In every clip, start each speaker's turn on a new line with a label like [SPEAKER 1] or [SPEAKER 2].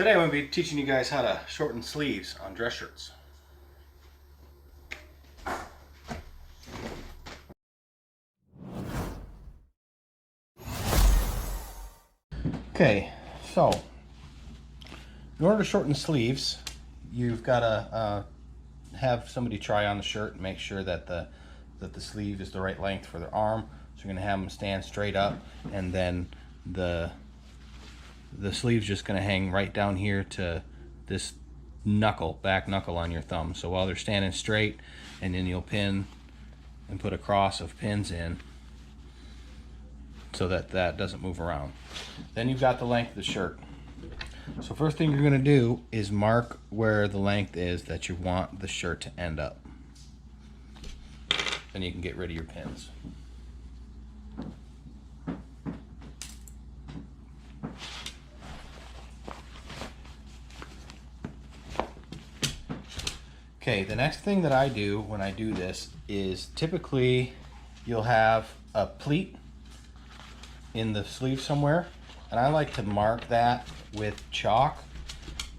[SPEAKER 1] Today I'm going to be teaching you guys how to shorten sleeves on dress shirts. Okay, so in order to shorten sleeves, you've got to have somebody try on the shirt and make sure that the sleeve is the right length for their arm. So you're going to have them stand straight up, and then the sleeve's just going to hang right down here to this knuckle, back knuckle on your thumb. So while they're standing straight, and then you'll pin and put a cross of pins in so that that doesn't move around. Then you've got the length of the shirt. So first thing you're going to do is mark where the length is that you want the shirt to end up. Then you can get rid of your pins. Okay, the next thing that I do when I do this is typically you'll have a pleat in the sleeve somewhere, and I like to mark that with chalk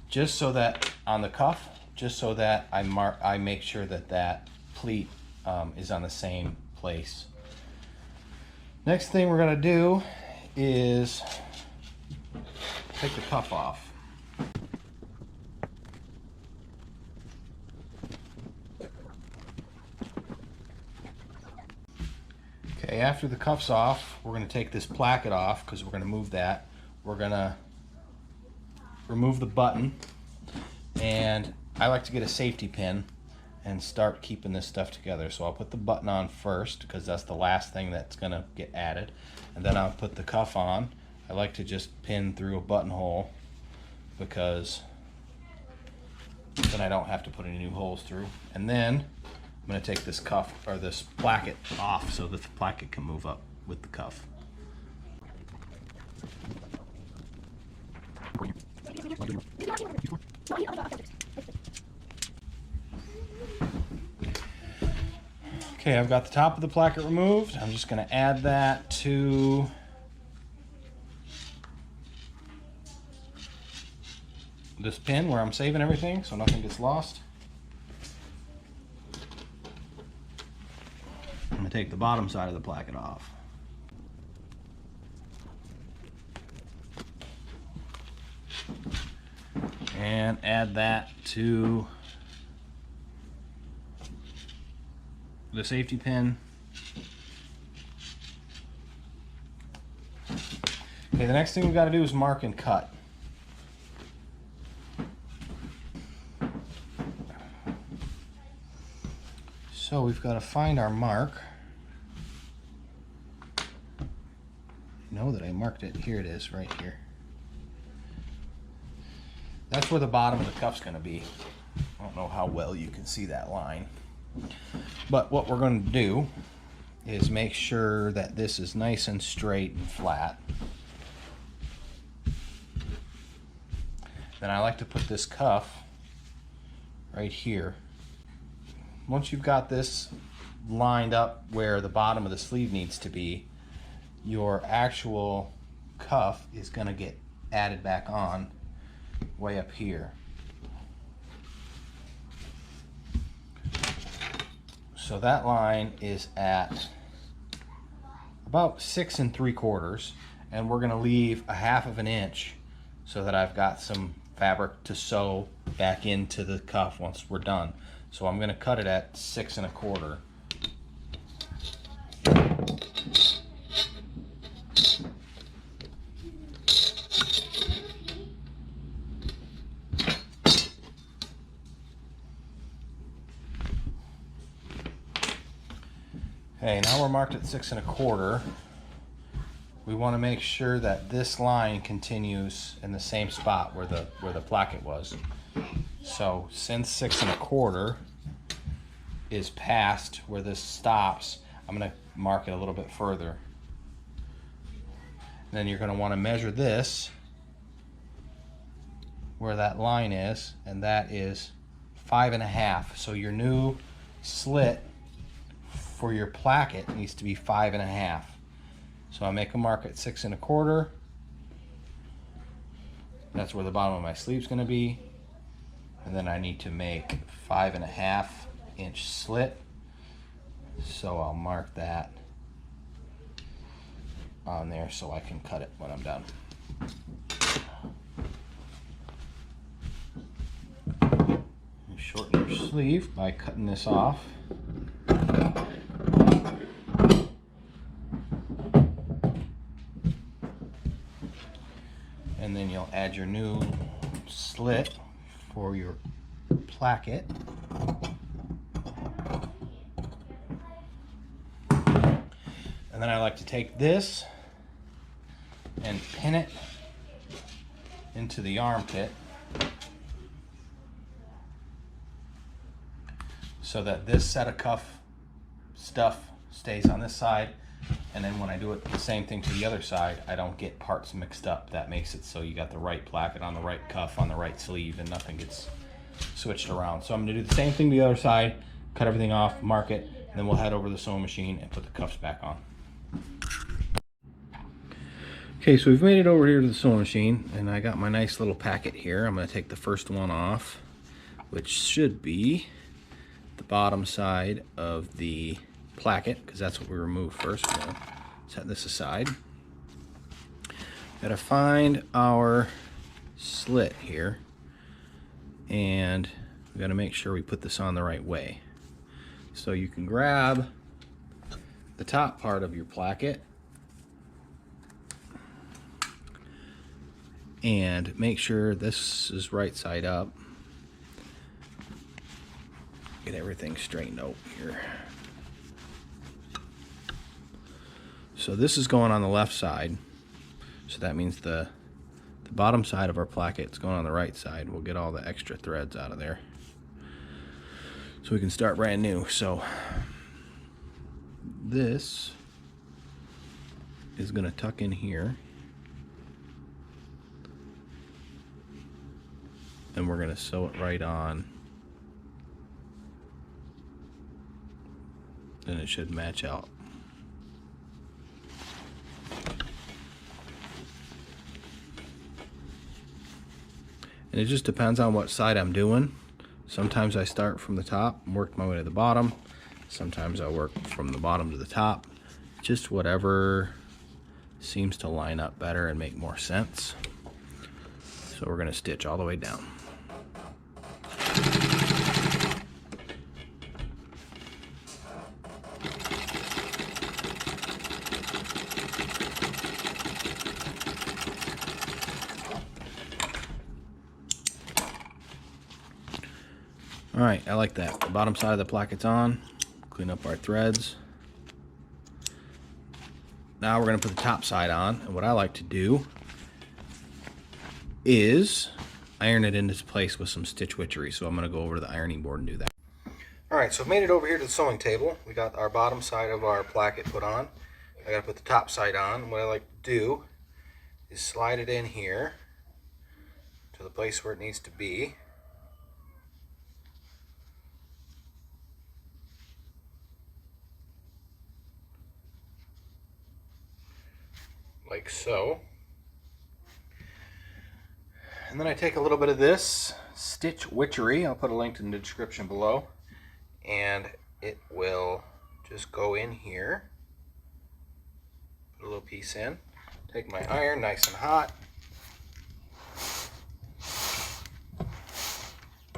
[SPEAKER 1] just so that on the cuff, just so that I make sure that that pleat is on the same place. Next thing we're going to do is take the cuff off. Okay, after the cuff's off, we're going to take this placket off because we're going to move that. We're going to remove the button, and I like to get a safety pin and start keeping this stuff together. So I'll put the button on first because that's the last thing that's going to get added, and then I'll put the cuff on. I like to just pin through a buttonhole because then I don't have to put any new holes through. And then I'm going to take this cuff, or this placket, off so that the placket can move up with the cuff. Okay, I've got the top of the placket removed. I'm just going to add that to this pin where I'm saving everything so nothing gets lost. I'm going to take the bottom side of the placket off. And add that to the safety pin. Okay, the next thing we've got to do is mark and cut. So we've got to find our mark. Know that I marked it. Here it is, right here. That's where the bottom of the cuff's going to be. I don't know how well you can see that line. But what we're going to do is make sure that this is nice and straight and flat. Then I like to put this cuff right here. Once you've got this lined up where the bottom of the sleeve needs to be, your actual cuff is going to get added back on way up here. So that line is at about 6 3/4, and we're going to leave a 1/2 inch so that I've got some fabric to sew back into the cuff once we're done. So I'm going to cut it at 6 1/4. Okay, now we're marked at 6 1/4. We want to make sure that this line continues in the same spot where the placket was. So since 6 1/4 is past where this stops, I'm going to mark it a little bit further. And then you're going to want to measure this where that line is, and that is 5 1/2. So your new slit for your placket needs to be 5 1/2. So I make a mark at 6 1/4, That's where the bottom of my sleeve's going to be. And then I need to make 5.5 inch slit. So I'll mark that on there so I can cut it when I'm done. You shorten your sleeve by cutting this off. And then you'll add your new slit for your placket. And then I like to take this and pin it into the armpit so that this set of cuff stuff stays on this side, and then when I do it the same thing to the other side, I don't get parts mixed up. That makes it so you got the right placket on the right cuff on the right sleeve and nothing gets switched around. So I'm going to do the same thing to the other side, cut everything off, mark it, and then we'll head over to the sewing machine and put the cuffs back on. Okay, so we've made it over here to the sewing machine, and I got my nice little packet here. I'm going to take the first one off, which should be the bottom side of the placket, because that's what we removed first. We'll set this aside. Gotta find our slit here, and we gotta make sure we put this on the right way. So you can grab the top part of your placket and make sure this is right side up. Get everything straightened out here. So this is going on the left side, so that means the bottom side of our placket is going on the right side. We'll get all the extra threads out of there so we can start brand new. So this is going to tuck in here, and we're going to sew it right on, and it should match out. And it just depends on what side I'm doing. Sometimes I start from the top and work my way to the bottom. Sometimes I work from the bottom to the top. Just whatever seems to line up better and make more sense. So we're going to stitch all the way down. All right, I like that. The bottom side of the placket's on. Clean up our threads. Now we're going to put the top side on, and what I like to do is iron it into place with some stitch witchery. So I'm going to go over to the ironing board and do that. All right, so I've made it over here to the sewing table. We got our bottom side of our placket put on. I got to put the top side on. What I like to do is slide it in here to the place where it needs to be. Like so. And then I take a little bit of this stitch witchery. I'll put a link in the description below, and it will just go in here. Put a little piece in. Take my iron, nice and hot.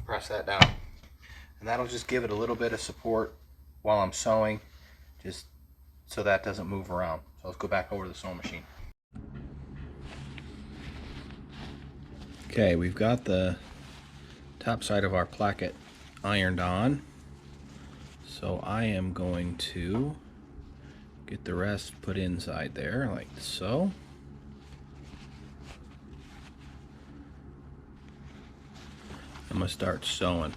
[SPEAKER 1] Press that down, and that'll just give it a little bit of support while I'm sewing, just so that doesn't move around. So let's go back over to the sewing machine. Okay, we've got the top side of our placket ironed on, so I am going to get the rest put inside there like so. I'm going to start sewing.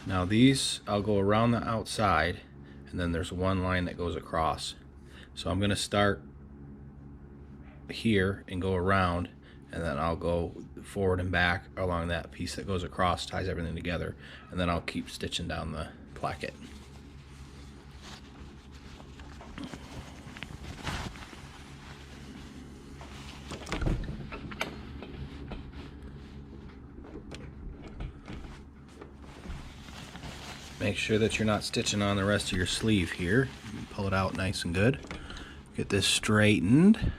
[SPEAKER 1] Now these, I'll go around the outside, and then there's one line that goes across. So I'm going to start here and go around, and then I'll go forward and back along that piece that goes across, ties everything together, and then I'll keep stitching down the placket. Make sure that you're not stitching on the rest of your sleeve here. Pull it out nice and good. Get this straightened.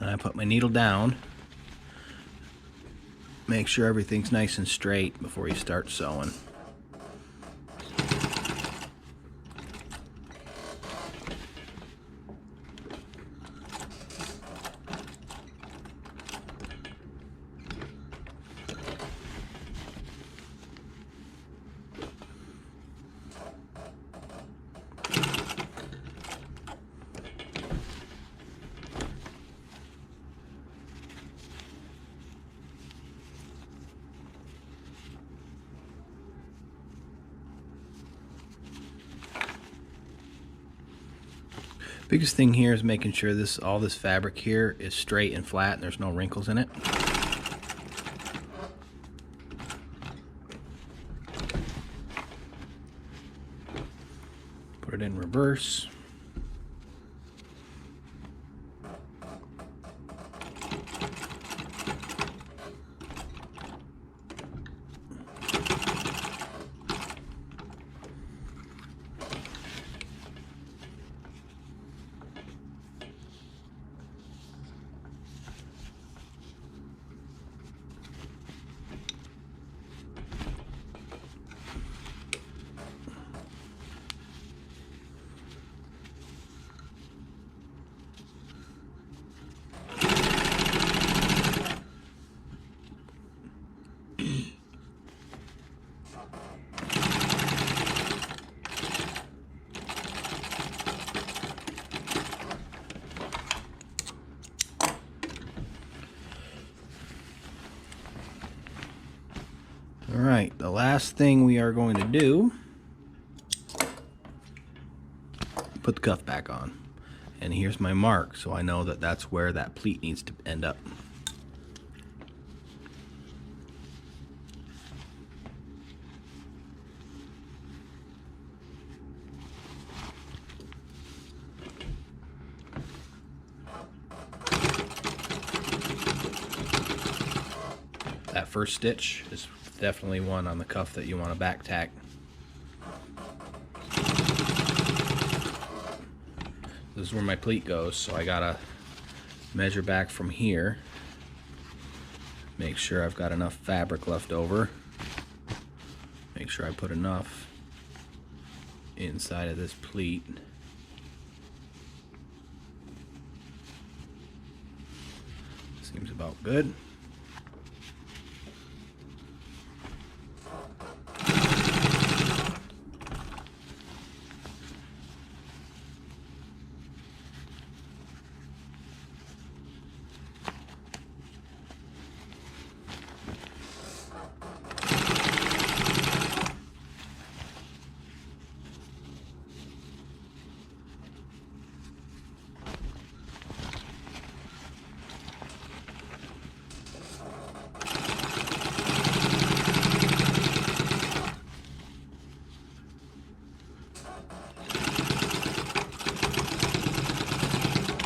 [SPEAKER 1] And I put my needle down. Make sure everything's nice and straight before you start sewing. Biggest thing here is making sure all this fabric here is straight and flat and there's no wrinkles in it. Put it in reverse. Alright, the last thing we are going to do, put the cuff back on. And here's my mark, so I know that that's where that pleat needs to end up. That first stitch is definitely one on the cuff that you want to back tack. This is where my pleat goes, so I gotta measure back from here. Make sure I've got enough fabric left over. Make sure I put enough inside of this pleat. Seems about good.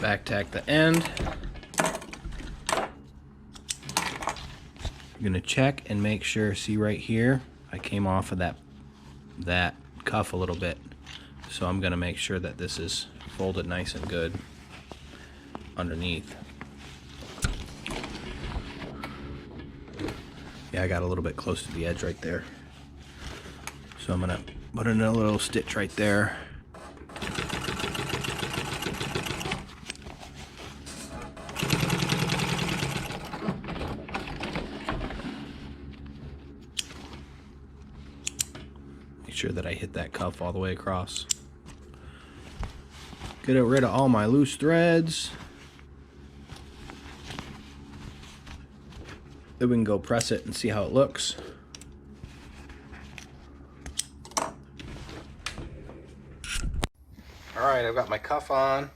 [SPEAKER 1] Back tack the end. I'm gonna check and make sure, see right here, I came off of that cuff a little bit. So I'm gonna make sure that this is folded nice and good underneath. Yeah, I got a little bit close to the edge right there. So I'm gonna put in a little stitch right there. Sure that I hit that cuff all the way across. Get rid of all my loose threads. Then we can go press it and see how it looks. Alright, I've got my cuff on.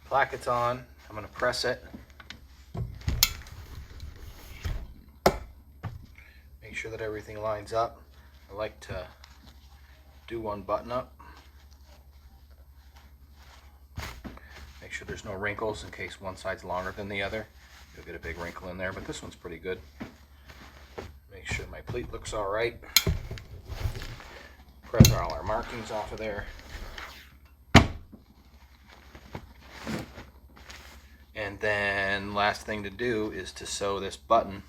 [SPEAKER 1] Placket's on. I'm going to press it. Make sure that everything lines up. I like to do one button up. Make sure there's no wrinkles in case one side's longer than the other. You'll get a big wrinkle in there, but this one's pretty good. Make sure my pleat looks all right. Press all our markings off of there. And then last thing to do is to sew this button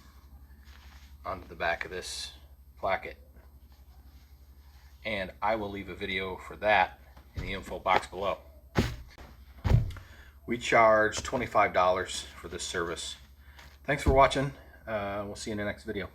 [SPEAKER 1] onto the back of this placket. And I will leave a video for that in the info box below. We charge $25 for this service. Thanks for watching. We'll see you in the next video.